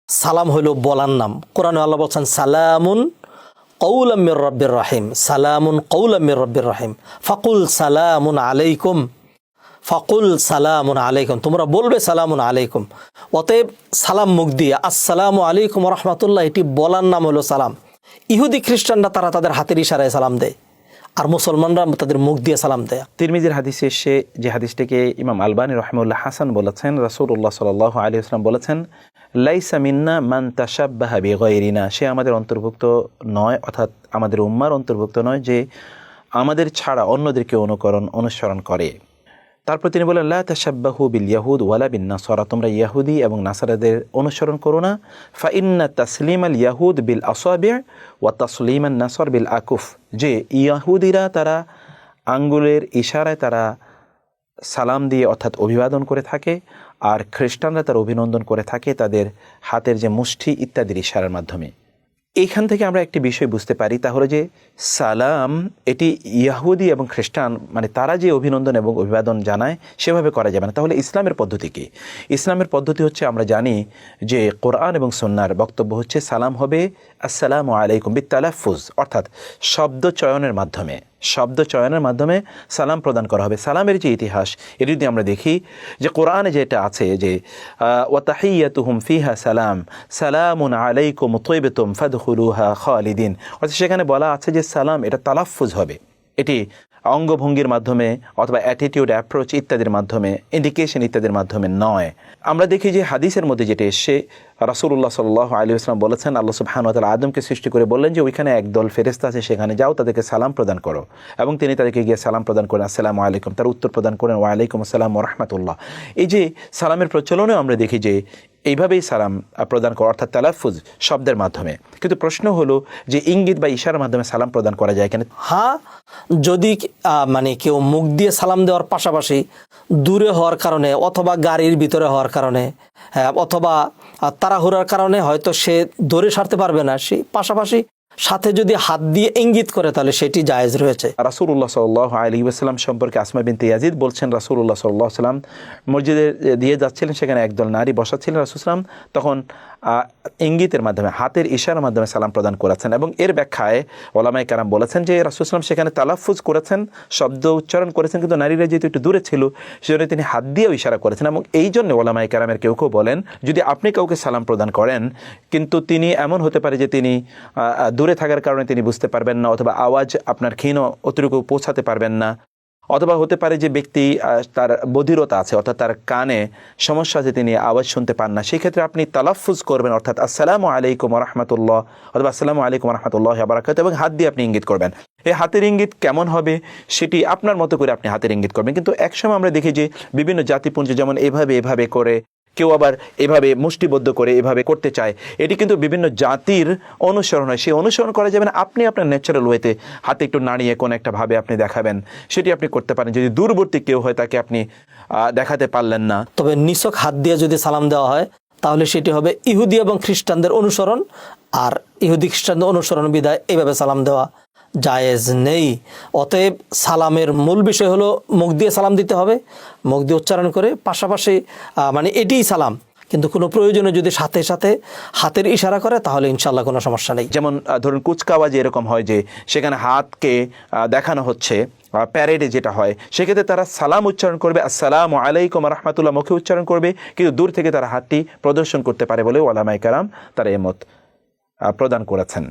সালাম হইল বলার নাম। কোরআনে আল্লাহ বলছেন সালামুন কৌলাম মির রব্বির রাহিম, সালামুন কৌলাম মির রব্বির রাহিম, ফাকুল সালামুন আলাইকুম, ফাকুল সালামুন আলাইকুম, তোমরা বলবে সালামুন আলাইকুম। অতএব সালাম মুখ দিয়ে আসসালামু আলাইকুম রহমতুল্লাহ, এটি বলার নাম হলো সালাম। ইহুদি খ্রিস্টানরা তারা তাদের হাতের ইশারায় সালাম দেয়, আর মুসলমানরা তাদের মুখ দিয়ে সালাম দেয়। তিরমিজির হাদিসে এসে যে হাদিসটিকে ইমাম আলবানী রাহিমাহুল্লাহ হাসান বলেছেন, রাসূলুল্লাহ সাল্লাল্লাহু আলাইহি ওয়াসাল্লাম বলেছেন, লাইসা মিন্না মান তাশাব্বাহা বিগাইরিনা, সে আমাদের অন্তর্ভুক্ত নয়, অর্থাৎ আমাদের উম্মার অন্তর্ভুক্ত নয় যে আমাদের ছাড়া অন্যদেরকে অনুসরণ করে। তারপর তিনি বলেন, লা তাশাব্বাহু বিল ইয়াহুদ ওয়ালা বিন নাসারা, তোমরা ইহুদি এবং নাসারাদের অনুসরণ করো না। ফা ইন্না তাসলিমাল ইয়াহুদ বিল আসাবি' ওয়া তাসলিমান নাসার বিল আকুফ, যে ইহুদিরা তারা আঙ্গুলের ইশারায় তারা সালাম দিয়ে অর্থাৎ অভিবাদন করে থাকে, আর খ্রিস্টানরা তার অভিনন্দন করে থাকে তাদের হাতের যে মুষ্টি ইত্যাদির ইশারার মাধ্যমে। এইখান থেকে আমরা একটি বিষয় বুঝতে পারি, তা হলো যে সালাম এটি ইহুদি এবং খ্রিস্টান মানে তারা যে অভিনন্দন এবং অভিবাদন জানায় সেভাবে করা যাবে না। তাহলে ইসলামের পদ্ধতি কি? ইসলামের পদ্ধতি হচ্ছে, আমরা জানি যে কোরআন এবং সুন্নাহর বক্তব্য হচ্ছে সালাম হবে আসসালামু আলাইকুম বিতালাফুজ, অর্থাৎ শব্দ চয়নের মাধ্যমে সালাম প্রদান করা হবে। সালামের যে ইতিহাস এটি যদি আমরা দেখি, যে কোরআনে যেটা আছে যে ওয়া তাহিয়াতুহুম ফিহা সালাম সালামুন আলাইকুম তাইবাতুম ফাদখুলুহা খালিদিন, অর্থাৎ সেখানে বলা আছে যে সালাম এটা তালাফুজ হবে, এটি অঙ্গভঙ্গির মাধ্যমে অথবা অ্যাটিটিউড অ্যাপ্রোচ ইত্যাদির মাধ্যমে, ইন্ডিকেশন ইত্যাদির মাধ্যমে নয়। আমরা দেখি যে হাদিসের মধ্যে যেটা এসে রাসূলুল্লাহ সাল্লাল্লাহু আলাইহি ওয়াসাল্লাম বলেছেন, আল্লাহ সুবহানাহু ওয়া তাআলা আদমকে সৃষ্টি করে বললেন যে ওইখানে একদল ফেরেশতা আছে, সেখানে যাও, তাদেরকে সালাম প্রদান করো। এবং তিনি তাদেরকে গিয়ে সালাম প্রদান করেন, আসসালামু আলাইকুম, তার উত্তর প্রদান করেন ওয়া আলাইকুম আসসালাম ওয়া রাহমাতুল্লাহ। এই যে সালামের প্রচলনেও আমরা দেখি যে এইভাবেই সালাম প্রদান করা, অর্থাৎ তালাফুজ শব্দের মাধ্যমে। কিন্তু প্রশ্ন হলো যে ইঙ্গিত বা ইশারার মাধ্যমে সালাম প্রদান করা যায় কেন? হ্যাঁ, যদি মানে কেউ মুখ দিয়ে সালাম দেওয়ার পাশাপাশি দূরে হওয়ার কারণে অথবা গাড়ির ভিতরে হওয়ার কারণে অথবা তাড়াহুড়ার কারণে হয়তো সে দৌড়ে সারতে পারবে না, সে পাশাপাশি সাথে যদি হাত দিয়ে ইঙ্গিত করে তাহলে সেটি জায়েজ রয়েছে। রাসূলুল্লাহ সাল্লাল্লাহু আলাইহি ওয়াসাল্লাম সম্পর্কে আসমা বিনতে ইয়াজিদ বলছেন, রাসূলুল্লাহ সাল্লাল্লাহু আলাইহি ওয়াসাল্লাম মসজিদে দিয়ে যাচ্ছিলেন, সেখানে একদল নারী বসা ছিলেন, রাসূল সাল্লাম তখন ইঙ্গিতের মাধ্যমে হাতের ইশারার মাধ্যমে সালাম প্রদান করেছেন। এবং এর ব্যাখ্যায় ওলামায়ে কেরাম বলেছেন যে রাসূল সাল্লাম সেখানে তালাফুজ করেছেন, শব্দ উচ্চারণ করেছেন, কিন্তু নারীরা যেহেতু একটু দূরে ছিল সেজন্য তিনি হাত দিয়েও ইশারা করেছেন। এবং এই জন্য ওলামায়ে কেরামের কেউ কেউ বলেন, যদি আপনি কাউকে সালাম প্রদান করেন কিন্তু তিনি এমন হতে পারে যে তিনি দূরে থাকার কারণে তিনি বুঝতে পারবেন না, অথবা আওয়াজ আপনার ক্ষীণ অতিরিক্ত পৌঁছাতে পারবেন না, অথবা হতে পারে যে ব্যক্তি তার বধিরতা আছে, অর্থাৎ তার কানে সমস্যা আছে, তিনি আওয়াজ শুনতে পান না, সেই ক্ষেত্রে আপনি তালাফুজ করবেন, অর্থাৎ আসসালামু আলাইকুম ওয়া রাহমাতুল্লাহ অথবা আসসালামু আলাইকুম ওয়া রাহমাতুল্লাহি ওয়া বারাকাতুহু, এবং হাত দিয়ে আপনি ইঙ্গিত করবেন। এই হাতের ইঙ্গিত কেমন হবে সেটি আপনার মতো করে আপনি হাতের ইঙ্গিত করবেন। কিন্তু একসময় আমরা দেখি যে বিভিন্ন জাতিপুঞ্জ যেমন এভাবে করে, কেউ আবার এভাবে মুষ্টিবদ্ধ করে এভাবে করতে চায়, এটি কিন্তু বিভিন্ন জাতির অনুসরণ হয়, সেই অনুসরণ করা যাবে না। আপনি আপনার ন্যাচারাল ওয়েতে হাতে একটু নাড়িয়ে কোন একটা ভাবে আপনি দেখাবেন, সেটি আপনি করতে পারেন। যদি দূরবর্তী কেউ হয় তাকে আপনি দেখাতে পারলেন না, তবে নিছক হাত দিয়ে যদি সালাম দেওয়া হয় তাহলে সেটি হবে ইহুদি এবং খ্রিস্টানদের অনুসরণ, আর ইহুদি খ্রিস্টানদের অনুসরণ বিধায় এইভাবে সালাম দেওয়া জায়েজ নেই। অতএব সালামের মূল বিষয় হলো মুখ দিয়ে সালাম দিতে হবে, মুখ দিয়ে উচ্চারণ করে, পাশাপাশি মানে এটিই সালাম। কিন্তু কোনো প্রয়োজনে যদি সাথে সাথে হাতের ইশারা করে তাহলে ইনশাল্লাহ কোনো সমস্যা নেই। যেমন ধরুন কুচকাওয়াজ এরকম হয় যে সেখানে হাতকে দেখানো হচ্ছে, প্যারেডে যেটা হয়, সেক্ষেত্রে তারা সালাম উচ্চারণ করবে আসসালামু আলাইকুম ওয়া রাহমাতুল্লাহ মুখে উচ্চারণ করবে, কিন্তু দূর থেকে তারা হাতটি প্রদর্শন করতে পারে বলে ওলামায়ে কেরাম তারা এ মত প্রদান করেছেন।